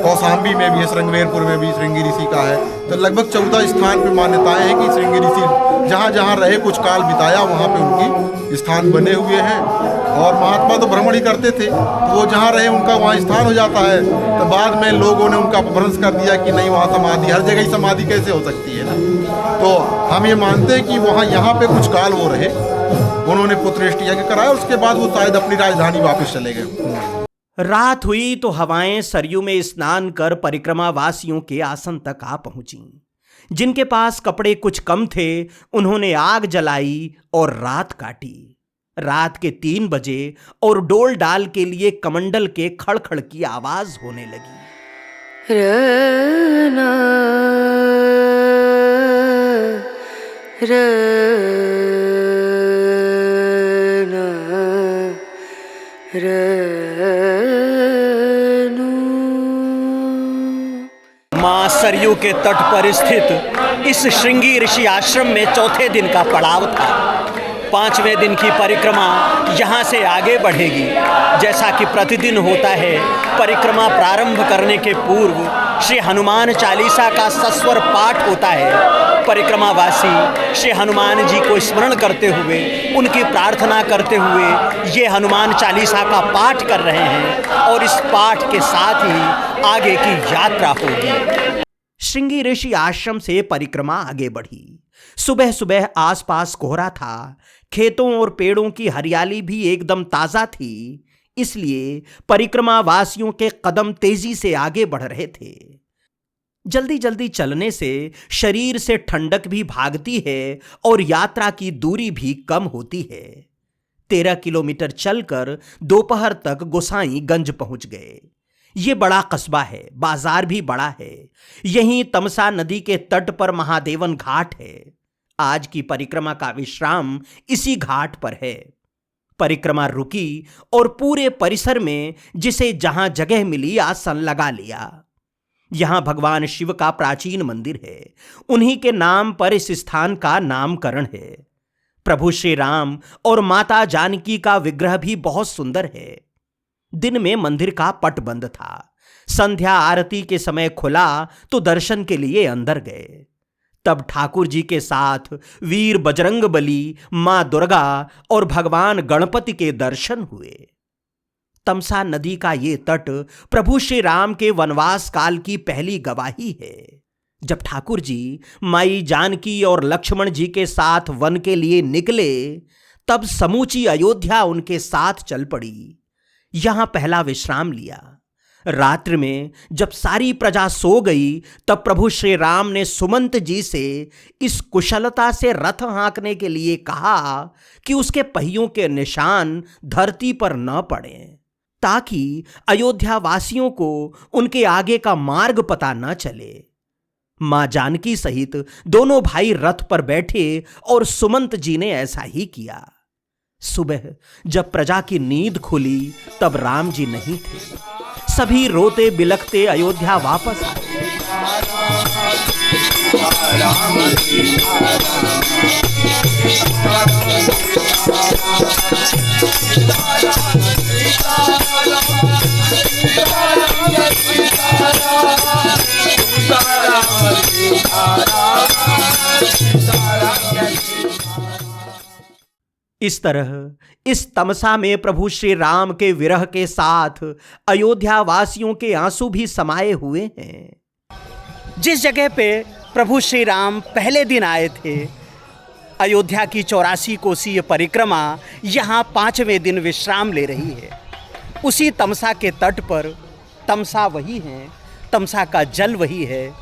कौशाम्बी में भी है, श्रृंगवेरपुर में भी श्रृंगी ऋषि का है। तो लगभग 14 स्थान पे मान्यताएं हैं कि श्रृंगी ऋषि जहाँ जहाँ रहे, कुछ काल बिताया, वहाँ पे उनकी स्थान बने हुए हैं। और महात्मा तो भ्रमण ही करते थे, तो वो जहाँ रहे उनका वहाँ स्थान हो जाता है। तो बाद में लोगों ने उनका अपभ्रंश कर दिया कि नहीं, वहाँ समाधि, हर जगह ही समाधि कैसे हो सकती है ना। तो हम ये मानते हैं कि वहाँ यहाँ पे कुछ काल वो रहे, उन्होंने पुत्रेष्टि यज्ञ कराया, उसके बाद वो शायद अपनी राजधानी वापस चले गए। रात हुई तो हवाएं सरयू में स्नान कर परिक्रमा वासियों के आसन तक आ पहुंची। जिनके पास कपड़े कुछ कम थे, उन्होंने आग जलाई और रात काटी। रात के 3 बजे और डोल डाल के लिए कमंडल के खड़खड़ की आवाज होने लगी। रना मां सरयू के तट पर स्थित इस श्रृंगी ऋषि आश्रम में चौथे दिन का पड़ाव था। 5वें दिन की परिक्रमा यहाँ से आगे बढ़ेगी। जैसा कि प्रतिदिन होता है, परिक्रमा प्रारंभ करने के पूर्व श्री हनुमान चालीसा का सस्वर पाठ होता है। परिक्रमावासी श्री हनुमान जी को स्मरण करते हुए, उनकी प्रार्थना करते हुए ये हनुमान चालीसा का पाठ कर रहे हैं और इस पाठ के साथ ही आगे की यात्रा होगी। श्रृंगी ऋषि आश्रम से परिक्रमा आगे बढ़ी। सुबह सुबह आसपास कोहरा था। खेतों और पेड़ों की हरियाली भी एकदम ताजा थी, इसलिए परिक्रमा वासियों के कदम तेजी से आगे बढ़ रहे थे। जल्दी जल्दी चलने से शरीर से ठंडक भी भागती है और यात्रा की दूरी भी कम होती है। 13 किलोमीटर चलकर दोपहर तक गोसाईगंज पहुंच गए। ये बड़ा कस्बा है, बाजार भी बड़ा है। यहीं तमसा नदी के तट पर महादेवन घाट है। आज की परिक्रमा का विश्राम इसी घाट पर है। परिक्रमा रुकी और पूरे परिसर में जिसे जहां जगह मिली आसन लगा लिया। यहां भगवान शिव का प्राचीन मंदिर है। उन्हीं के नाम पर इस स्थान का नामकरण है। प्रभु श्री राम और माता जानकी का विग्रह भी बहुत सुंदर है। दिन में मंदिर का पट बंद था। संध्या आरती के समय खुला तो दर्शन के लिए अंदर गए। तब ठाकुर जी के साथ वीर बजरंगबली, मां दुर्गा और भगवान गणपति के दर्शन हुए। तमसा नदी का ये तट प्रभु श्री राम के वनवास काल की पहली गवाही है। जब ठाकुर जी माई जानकी और लक्ष्मण जी के साथ वन के लिए निकले, तब समूची अयोध्या उनके साथ चल पड़ी। यहां पहला विश्राम लिया। रात्रि में जब सारी प्रजा सो गई, तब प्रभु श्री राम ने सुमंत जी से इस कुशलता से रथ हाँकने के लिए कहा कि उसके पहियों के निशान धरती पर न पड़ें, ताकि अयोध्या वासियों को उनके आगे का मार्ग पता न चले। मां जानकी सहित दोनों भाई रथ पर बैठे और सुमंत जी ने ऐसा ही किया। सुबह जब प्रजा की नींद खुली, तब राम जी नहीं थे। सभी रोते बिलखते अयोध्या वापस आए। इस तरह इस तमसा में प्रभु श्री राम के विरह के साथ अयोध्या वासियों के आंसू भी समाये हुए हैं। जिस जगह पे प्रभु श्री राम पहले दिन आए थे, अयोध्या की 84 कोसीय परिक्रमा यहाँ 5वें दिन विश्राम ले रही है। उसी तमसा के तट पर तमसा वही है, तमसा का जल वही है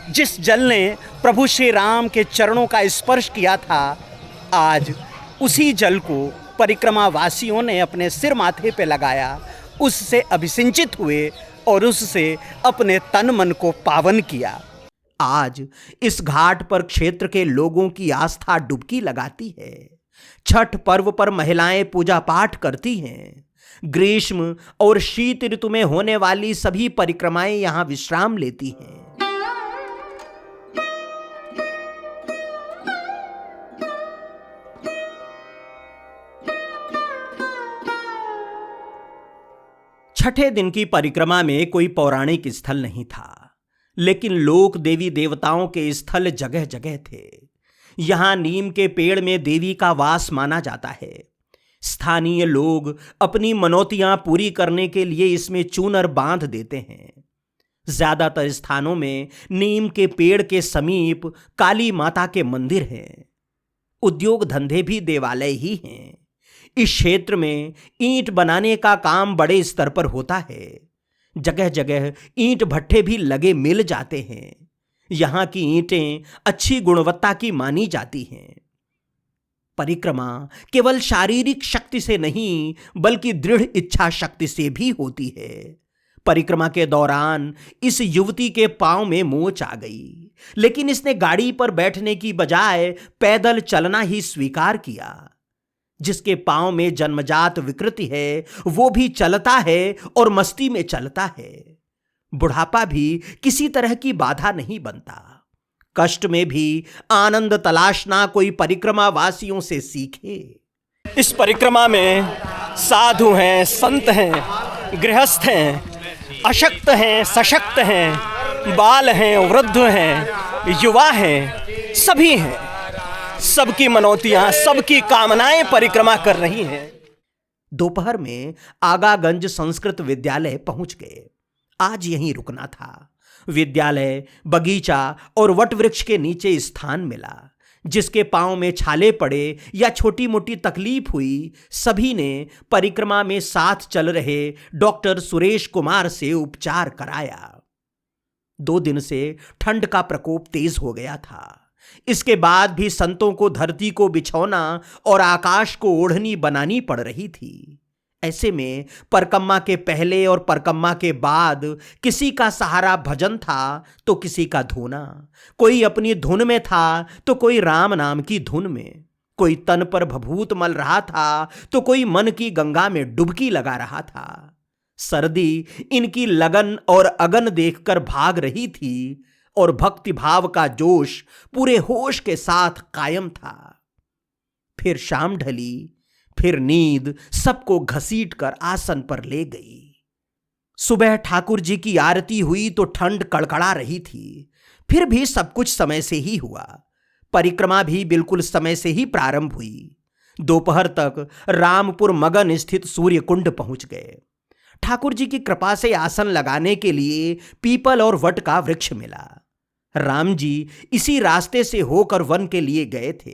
जिस जल ने प्रभु श्री राम के चरणों का स्पर्श किया था। आज उसी जल को परिक्रमा वासियों ने अपने सिर माथे पे लगाया, उससे अभिसिंचित हुए और उससे अपने तन मन को पावन किया। आज इस घाट पर क्षेत्र के लोगों की आस्था डुबकी लगाती है। छठ पर्व पर महिलाएं पूजा पाठ करती हैं। ग्रीष्म और शीत ऋतु में होने वाली सभी परिक्रमाएं यहां विश्राम लेती हैं। छठे दिन की परिक्रमा में कोई पौराणिक स्थल नहीं था, लेकिन लोक देवी देवताओं के स्थल जगह जगह थे। यहां नीम के पेड़ में देवी का वास माना जाता है। स्थानीय लोग अपनी मनौतियां पूरी करने के लिए इसमें चूनर बांध देते हैं। ज्यादातर स्थानों में नीम के पेड़ के समीप काली माता के मंदिर हैं। उद्योग धंधे भी देवालय ही हैं। इस क्षेत्र में ईंट बनाने का काम बड़े स्तर पर होता है। जगह जगह ईंट भट्ठे भी लगे मिल जाते हैं। यहां की ईंटें अच्छी गुणवत्ता की मानी जाती हैं। परिक्रमा केवल शारीरिक शक्ति से नहीं बल्कि दृढ़ इच्छा शक्ति से भी होती है। परिक्रमा के दौरान इस युवती के पांव में मोच आ गई, लेकिन इसने गाड़ी पर बैठने की बजाय पैदल चलना ही स्वीकार किया। जिसके पांव में जन्मजात विकृति है वो भी चलता है और मस्ती में चलता है। बुढ़ापा भी किसी तरह की बाधा नहीं बनता। कष्ट में भी आनंद तलाशना कोई परिक्रमा वासियों से सीखे। इस परिक्रमा में साधु हैं, संत हैं, गृहस्थ हैं, अशक्त हैं, सशक्त हैं, बाल हैं, वृद्ध हैं, युवा हैं, सभी हैं। सबकी मनौतियां, सबकी कामनाएं परिक्रमा कर रही हैं। दोपहर में आगागंज संस्कृत विद्यालय पहुंच गए। आज यहीं रुकना था। विद्यालय, बगीचा और वट वृक्ष के नीचे स्थान मिला। जिसके पांव में छाले पड़े या छोटी मोटी तकलीफ हुई, सभी ने परिक्रमा में साथ चल रहे डॉक्टर सुरेश कुमार से उपचार कराया। 2 दिन से ठंड का प्रकोप तेज हो गया था। इसके बाद भी संतों को धरती को बिछौना और आकाश को ओढ़नी बनानी पड़ रही थी। ऐसे में परकम्मा के पहले और परकम्मा के बाद किसी का सहारा भजन था तो किसी का धूना। कोई अपनी धुन में था तो कोई राम नाम की धुन में। कोई तन पर भभूत मल रहा था तो कोई मन की गंगा में डुबकी लगा रहा था। सर्दी इनकी लगन और अगन देखकर भाग रही थी और भक्ति भाव का जोश पूरे होश के साथ कायम था। फिर शाम ढली, फिर नींद सबको घसीट कर आसन पर ले गई। सुबह ठाकुर जी की आरती हुई तो ठंड कड़कड़ा रही थी। फिर भी सब कुछ समय से ही हुआ। परिक्रमा भी बिल्कुल समय से ही प्रारंभ हुई। दोपहर तक रामपुर मगन स्थित सूर्य कुंड पहुंच गए। ठाकुर जी की कृपा से आसन लगाने के लिए पीपल और वट का वृक्ष मिला। राम जी इसी रास्ते से होकर वन के लिए गए थे।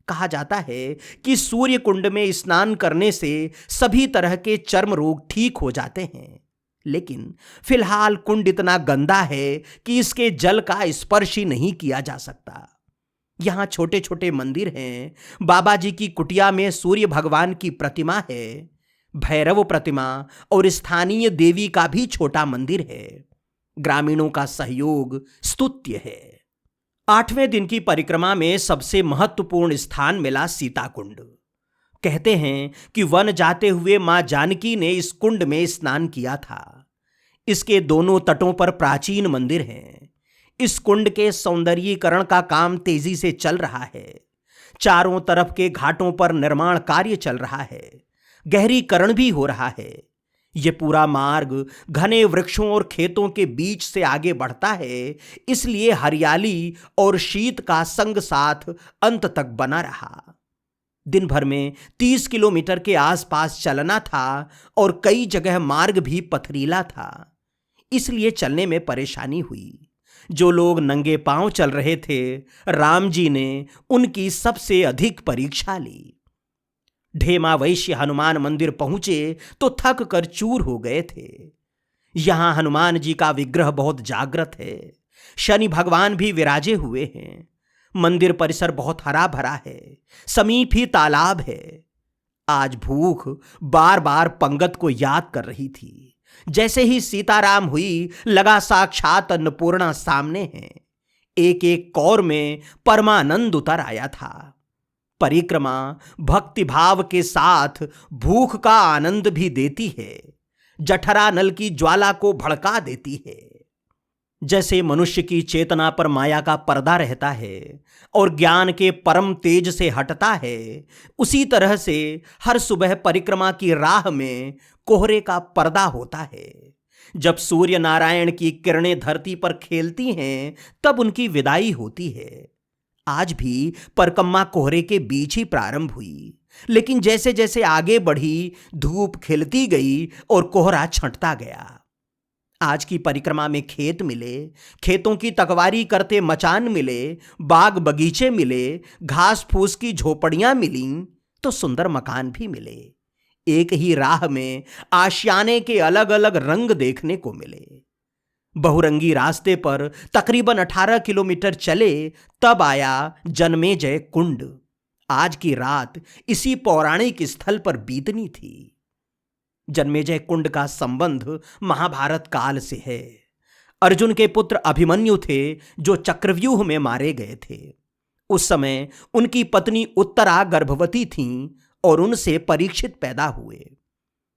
कहा जाता है कि सूर्य कुंड में स्नान करने से सभी तरह के चर्म रोग ठीक हो जाते हैं, लेकिन फिलहाल कुंड इतना गंदा है कि इसके जल का स्पर्श ही नहीं किया जा सकता। यहां छोटे छोटे मंदिर हैं। बाबा जी की कुटिया में सूर्य भगवान की प्रतिमा है, भैरव प्रतिमा और स्थानीय देवी का भी छोटा मंदिर है। ग्रामीणों का सहयोग स्तुत्य है। 8वें दिन की परिक्रमा में सबसे महत्वपूर्ण स्थान मिला सीता कुंड। कहते हैं कि वन जाते हुए मां जानकी ने इस कुंड में स्नान किया था। इसके दोनों तटों पर प्राचीन मंदिर हैं। इस कुंड के सौंदर्यीकरण का काम तेजी से चल रहा है। चारों तरफ के घाटों पर निर्माण कार्य चल रहा है। गहरीकरण भी हो रहा है। ये पूरा मार्ग घने वृक्षों और खेतों के बीच से आगे बढ़ता है, इसलिए हरियाली और शीत का संग साथ अंत तक बना रहा। दिन भर में 30 किलोमीटर के आसपास चलना था और कई जगह मार्ग भी पथरीला था, इसलिए चलने में परेशानी हुई। जो लोग नंगे पांव चल रहे थे, राम जी ने उनकी सबसे अधिक परीक्षा ली। ढेमा वैश्य हनुमान मंदिर पहुंचे तो थक कर चूर हो गए थे। यहां हनुमान जी का विग्रह बहुत जागृत है। शनि भगवान भी विराजे हुए हैं। मंदिर परिसर बहुत हरा भरा है। समीप ही तालाब है। आज भूख बार बार पंगत को याद कर रही थी। जैसे ही सीताराम हुई लगा साक्षात अन्नपूर्णा सामने है। एक एक कौर में परमानंद उतर आया था। परिक्रमा भक्ति भाव के साथ भूख का आनंद भी देती है, जठरा नल की ज्वाला को भड़का देती है। जैसे मनुष्य की चेतना पर माया का पर्दा रहता है और ज्ञान के परम तेज से हटता है, उसी तरह से हर सुबह परिक्रमा की राह में कोहरे का पर्दा होता है। जब सूर्य नारायण की किरणें धरती पर खेलती हैं, तब उनकी विदाई होती है। आज भी परिक्रमा कोहरे के बीच ही प्रारंभ हुई, लेकिन जैसे जैसे आगे बढ़ी धूप खिलती गई और कोहरा छंटता गया। आज की परिक्रमा में खेत मिले, खेतों की तकवारी करते मचान मिले, बाग बगीचे मिले, घास फूस की झोपड़ियां मिली तो सुंदर मकान भी मिले। एक ही राह में आशियाने के अलग अलग रंग देखने को मिले। बहुरंगी रास्ते पर तकरीबन 18 किलोमीटर चले तब आया जन्मेजय कुंड। आज की रात इसी पौराणिक स्थल पर बीतनी थी। जन्मेजय कुंड का संबंध महाभारत काल से है। अर्जुन के पुत्र अभिमन्यु थे जो चक्रव्यूह में मारे गए थे। उस समय उनकी पत्नी उत्तरा गर्भवती थीं और उनसे परीक्षित पैदा हुए।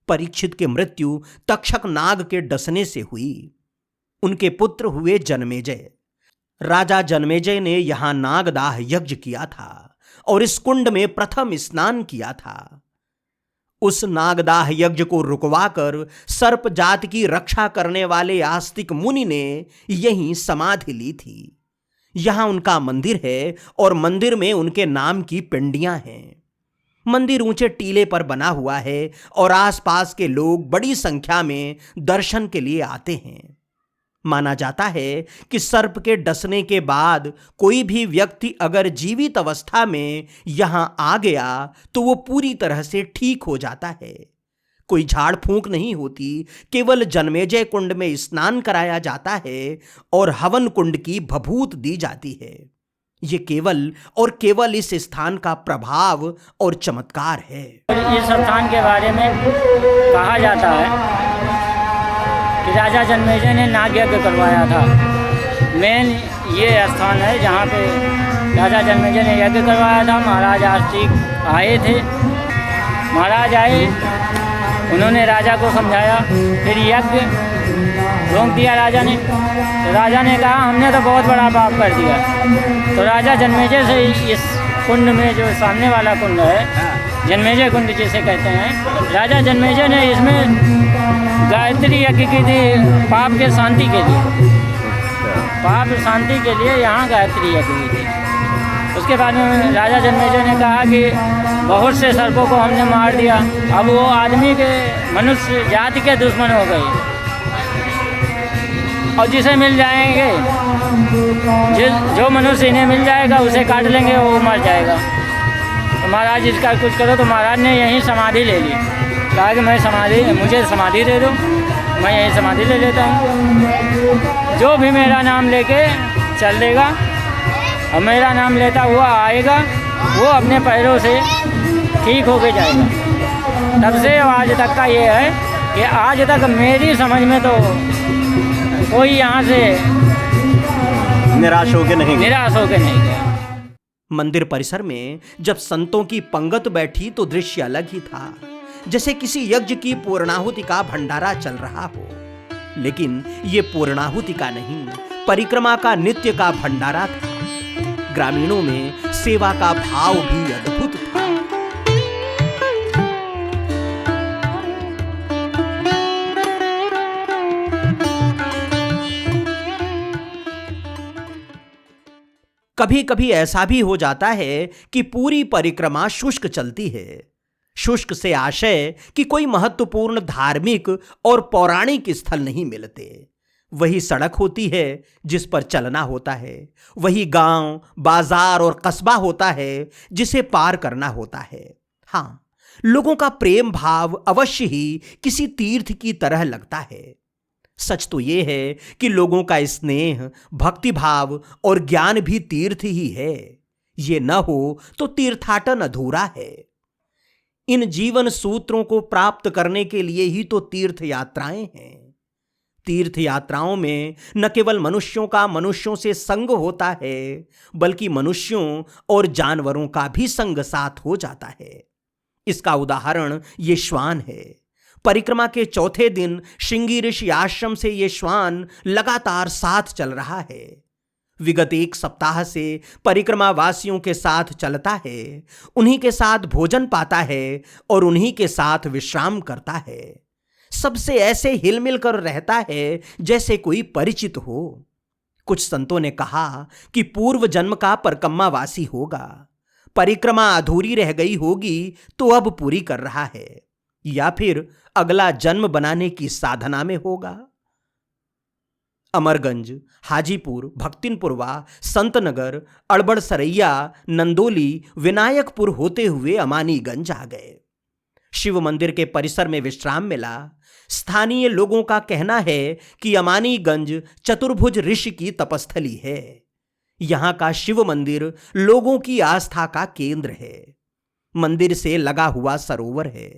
परीक्षित की मृत्यु तक्षक नाग के डसने से हुई। उनके पुत्र हुए जन्मेजय। राजा जन्मेजय ने यहां नागदाह यज्ञ किया था और इस कुंड में प्रथम स्नान किया था। उस नागदाह यज्ञ को रुकवाकर सर्प जात की रक्षा करने वाले आस्तिक मुनि ने यहीं समाधि ली थी। यहां उनका मंदिर है और मंदिर में उनके नाम की पिंडियां हैं। मंदिर ऊंचे टीले पर बना हुआ है और आसपास के लोग बड़ी संख्या में दर्शन के लिए आते हैं। माना जाता है कि सर्प के डसने के बाद कोई भी व्यक्ति अगर जीवित अवस्था में यहां आ गया तो वो पूरी तरह से ठीक हो जाता है। कोई झाड़ फूंक नहीं होती, केवल जन्मेजय कुंड में स्नान कराया जाता है और हवन कुंड की भभूत दी जाती है। ये केवल और केवल इस स्थान का प्रभाव और चमत्कार है। इस स्थान के बारे में कहा जाता है कि राजा जन्मेजय ने नाग यज्ञ करवाया था। मेन ये स्थान है जहाँ पे राजा जन्मेजय ने यज्ञ करवाया था। महाराज आस्तिक आए थे। महाराज आए, उन्होंने राजा को समझाया, फिर यज्ञ रोक दिया राजा ने। तो राजा ने कहा हमने तो बहुत बड़ा पाप कर दिया। तो राजा जन्मेजय से इस कुंड में, जो सामने वाला कुंड है जन्मेजय कुंड जिसे कहते हैं, राजा जन्मेजय ने इसमें गायत्री यज्ञ की थी पाप के शांति के लिए। पाप शांति के लिए यहाँ गायत्री यज्ञ हुई थी। उसके बाद में राजा जन्मेजय ने कहा कि बहुत से सर्पों को हमने मार दिया, अब वो आदमी के मनुष्य जाति के दुश्मन हो गए और जिसे मिल जाएंगे, जो मनुष्य इन्हें मिल जाएगा उसे काट लेंगे, वो मर जाएगा। तो महाराज इसका कुछ करो। तो महाराज ने यहीं समाधि ले ली। कहा कि मुझे समाधि दे दो, मैं यहीं समाधि ले लेता हूँ। जो भी मेरा नाम लेके चल देगा और मेरा नाम लेता हुआ आएगा, वो अपने पैरों से ठीक होके जाएगा। तब से आज तक का ये है कि आज तक मेरी समझ में तो कोई यहाँ से निराश होके नहीं गया। मंदिर परिसर में जब संतों की पंगत बैठी तो दृश्य अलग ही था, जैसे किसी यज्ञ की पूर्णाहुति का भंडारा चल रहा हो। लेकिन ये पूर्णाहुति का नहीं, परिक्रमा का नित्य का भंडारा था। ग्रामीणों में सेवा का भाव भी अद्भुत था। कभी कभी ऐसा भी हो जाता है कि पूरी परिक्रमा शुष्क चलती है। शुष्क से आशय कि कोई महत्वपूर्ण धार्मिक और पौराणिक स्थल नहीं मिलते। वही सड़क होती है जिस पर चलना होता है, वही गांव, बाजार और कस्बा होता है जिसे पार करना होता है। हाँ, लोगों का प्रेम भाव अवश्य ही किसी तीर्थ की तरह लगता है। सच तो यह है कि लोगों का स्नेह, भक्ति भाव और ज्ञान भी तीर्थ ही है। ये न हो तो तीर्थाटन अधूरा है। इन जीवन सूत्रों को प्राप्त करने के लिए ही तो तीर्थ यात्राएं हैं। तीर्थ यात्राओं में न केवल मनुष्यों का मनुष्यों से संग होता है, बल्कि मनुष्यों और जानवरों का भी संग साथ हो जाता है। इसका उदाहरण ये श्वान है। परिक्रमा के चौथे दिन श्रृंगी ऋषि आश्रम से ये श्वान लगातार साथ चल रहा है। विगत 1 सप्ताह से परिक्रमा वासियों के साथ चलता है, उन्हीं के साथ भोजन पाता है और उन्हीं के साथ विश्राम करता है। सबसे ऐसे हिलमिल कर रहता है जैसे कोई परिचित हो। कुछ संतों ने कहा कि पूर्व जन्म का परिक्रमा वासी होगा। परिक्रमा अधूरी रह गई होगी तो अब पूरी कर रहा है, या फिर अगला जन्म बनाने की साधना में होगा। अमरगंज, हाजीपुर, भक्तिनपुरवा, संतनगर, अड़बड़सरैया, नंदोली, विनायकपुर होते हुए अमानीगंज आ गए। शिव मंदिर के परिसर में विश्राम मिला। स्थानीय लोगों का कहना है कि अमानीगंज चतुर्भुज ऋषि की तपस्थली है। यहां का शिव मंदिर लोगों की आस्था का केंद्र है। मंदिर से लगा हुआ सरोवर है।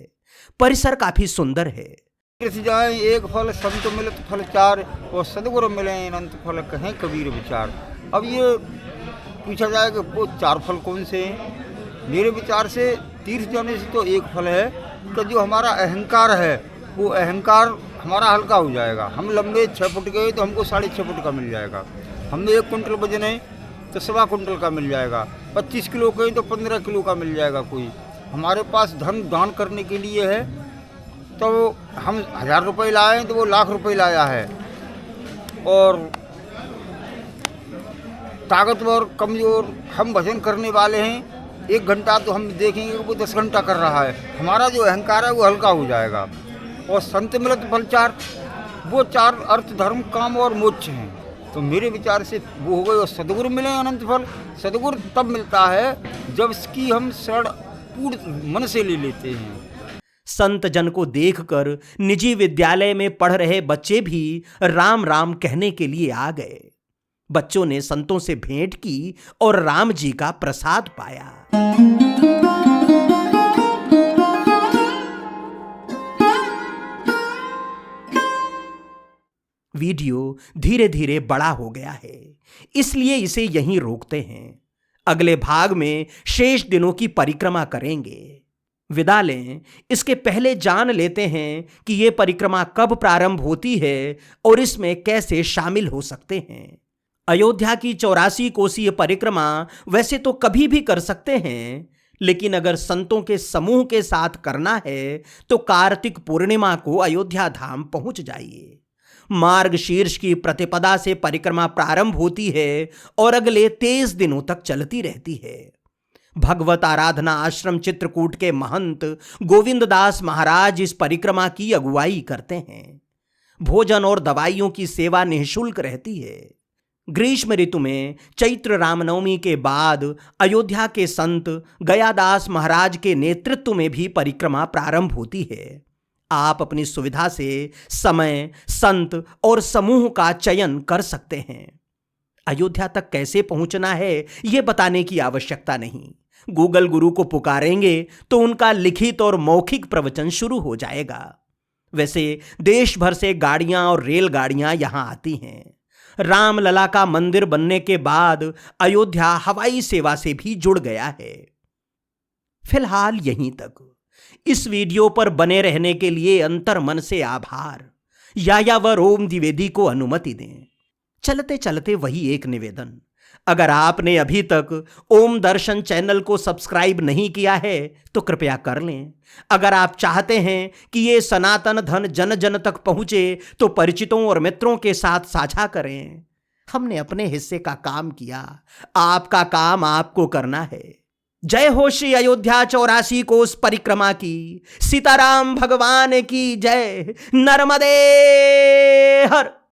परिसर काफी सुंदर है। जाए एक फल संत मिलत फल चार, और सदगुरु मिले अनंत फल कहें कबीर विचार। अब ये पूछा जाए कि वो 4 फल कौन से हैं? मेरे विचार से तीर्थ जाने से तो एक फल है कि जो हमारा अहंकार है वो अहंकार हमारा हल्का हो जाएगा। हम लंबे 6 फुट गए तो हमको 6.5 फुट का मिल जाएगा। हमें 1 कुंटल वजन है तो 1.25 कुंटल का मिल जाएगा। 25 किलो गए तो 15 किलो का मिल जाएगा। कोई हमारे पास धन दान करने के लिए है तो हम 1000 रुपये लाए तो वो लाख रुपए लाया है। और ताकतवर कमज़ोर हम भजन करने वाले हैं, 1 घंटा तो हम देखेंगे कि वो 10 घंटा कर रहा है। हमारा जो अहंकार है वो हल्का हो जाएगा। और संत मिलत फल चार, वो 4 अर्थ धर्म काम और मोक्ष हैं। तो मेरे विचार से वो हो गए। और सदगुरु मिले अनंत फल। सदगुरु तब मिलता है जब इसकी हम शरण पूर्ण मन से ले लेते हैं। संत जन को देखकर निजी विद्यालय में पढ़ रहे बच्चे भी राम राम कहने के लिए आ गए। बच्चों ने संतों से भेंट की और राम जी का प्रसाद पाया। वीडियो धीरे धीरे बड़ा हो गया है, इसलिए इसे यहीं रोकते हैं। अगले भाग में शेष दिनों की परिक्रमा करेंगे। विदा लें, इसके पहले जान लेते हैं कि ये परिक्रमा कब प्रारंभ होती है और इसमें कैसे शामिल हो सकते हैं। अयोध्या की 84 कोसीय परिक्रमा वैसे तो कभी भी कर सकते हैं, लेकिन अगर संतों के समूह के साथ करना है तो कार्तिक पूर्णिमा को अयोध्या धाम पहुंच जाइए। मार्गशीर्ष की प्रतिपदा से परिक्रमा प्रारंभ होती है और अगले 23 दिनों तक चलती रहती है। भगवत आराधना आश्रम चित्रकूट के महंत गोविंद दास महाराज इस परिक्रमा की अगुवाई करते हैं। भोजन और दवाइयों की सेवा निःशुल्क रहती है। ग्रीष्म ऋतु में चैत्र रामनवमी के बाद अयोध्या के संत गयादास महाराज के नेतृत्व में भी परिक्रमा प्रारंभ होती है। आप अपनी सुविधा से समय, संत और समूह का चयन कर सकते हैं। अयोध्या तक कैसे पहुंचना है यह बताने की आवश्यकता नहीं। गूगल गुरु को पुकारेंगे तो उनका लिखित और मौखिक प्रवचन शुरू हो जाएगा। वैसे देश भर से गाड़ियां और रेलगाड़ियां यहां आती हैं। रामलला का मंदिर बनने के बाद अयोध्या हवाई सेवा से भी जुड़ गया है। फिलहाल यहीं तक। इस वीडियो पर बने रहने के लिए अंतर्मन से आभार। यायावर ओम द्विवेदी को अनुमति दें। चलते चलते वही एक निवेदन, अगर आपने अभी तक ओम दर्शन चैनल को सब्सक्राइब नहीं किया है तो कृपया कर लें। अगर आप चाहते हैं कि ये सनातन धन जन जन तक पहुंचे तो परिचितों और मित्रों के साथ साझा करें। हमने अपने हिस्से का काम किया, आपका काम आपको करना है। जय हो श्री अयोध्या 84 कोस परिक्रमा की। सीताराम भगवान की जय। नर्मदे हर।